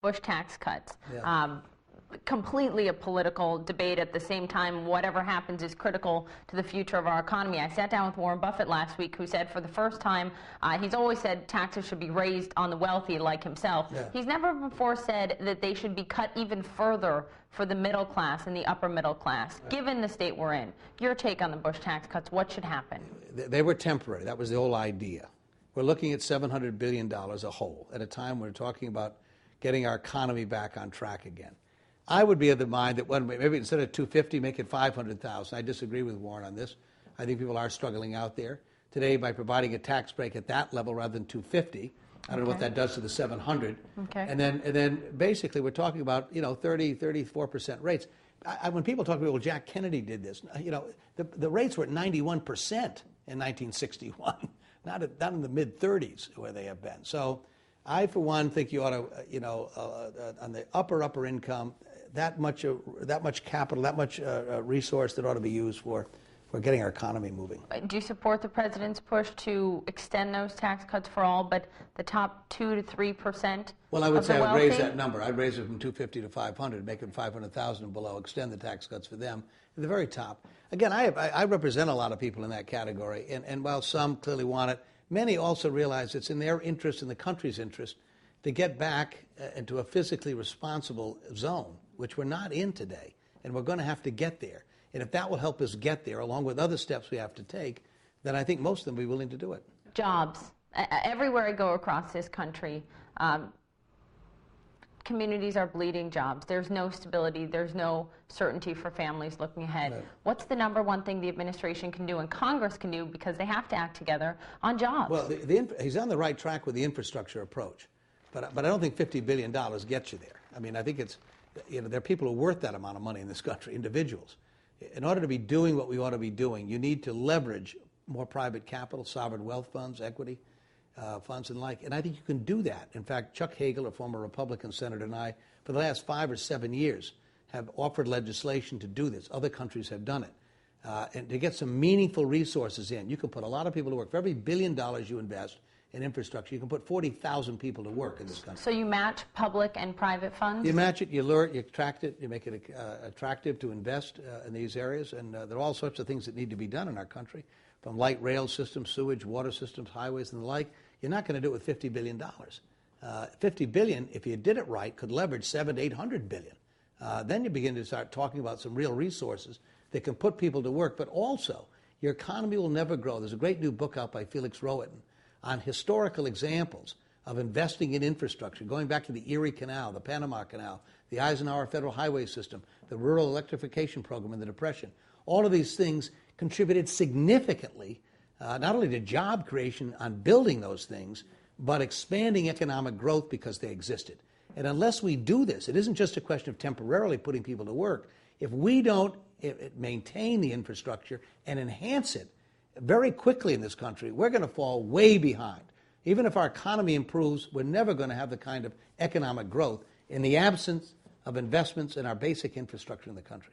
Bush tax cuts. Yeah. Completely a political debate. At the same time, whatever happens is critical to the future of our economy. I sat down with Warren Buffett last week, who said for the first time, he's always said taxes should be raised on the wealthy like himself. Yeah. He's never before said that they should be cut even further for the middle class and the upper middle class, given the state we're in. Your take on the Bush tax cuts, what should happen? They were temporary. That was the whole idea. We're looking at $700 billion a whole at a time we're talking about getting our economy back on track again. I would be of the mind that maybe instead of 250, make it 500,000. I disagree with Warren on this. I think people are struggling out there today by providing a tax break at that level rather than 250. I don't know what that does to the 700. Okay. And then basically we're talking about 30, 34% rates. When people talk about, well, Jack Kennedy did this, the rates were at 91% in 1961, not in the mid 30s where they have been. So I, for one, think you ought to, on the upper income, that much capital, that much resource that ought to be used for getting our economy moving. Do you support the president's push to extend those tax cuts for all, but the top 2 to 3%? Well, I would say I would raise that number. I'd raise it from 250 to 500, make it 500,000 and below, extend the tax cuts for them at the very top. Again, I represent a lot of people in that category, and while some clearly want it, many also realize it's in their interest, in the country's interest, to get back into a physically responsible zone, which we're not in today, and we're going to have to get there. And if that will help us get there, along with other steps we have to take, then I think most of them will be willing to do it. Jobs. Everywhere I go across this country, communities are bleeding jobs. There's no stability. There's no certainty for families looking ahead. Right. What's the number one thing the administration can do and Congress can do, because they have to act together, on jobs? Well, he's on the right track with the infrastructure approach. But I don't think $50 billion gets you there. I mean, I think it's, there are people who are worth that amount of money in this country, individuals. In order to be doing what we ought to be doing, you need to leverage more private capital, sovereign wealth funds, equity funds and the like. And I think you can do that. In fact, Chuck Hagel, a former Republican senator, and I, for the last 5 or 7 years, have offered legislation to do this. Other countries have done it. And to get some meaningful resources in, you can put a lot of people to work. For every $1 billion you invest in infrastructure, you can put 40,000 people to work in this country. So you match public and private funds? You match it, you lure it, you attract it, you make it attractive to invest in these areas, and there are all sorts of things that need to be done in our country, from light rail systems, sewage, water systems, highways, and the like. You're not going to do it with $50 billion. $50 billion, if you did it right, could leverage $700 to $800 billion. Then you begin to start talking about some real resources that can put people to work, but also your economy will never grow. There's a great new book out by Felix Rohatyn on historical examples of investing in infrastructure, going back to the Erie Canal, the Panama Canal, the Eisenhower Federal Highway System, the rural electrification program in the Depression. All of these things contributed significantly, not only to job creation on building those things, but expanding economic growth because they existed. And unless we do this, it isn't just a question of temporarily putting people to work. If we don't maintain the infrastructure and enhance it very quickly in this country, we're going to fall way behind. Even if our economy improves, we're never going to have the kind of economic growth in the absence of investments in our basic infrastructure in the country.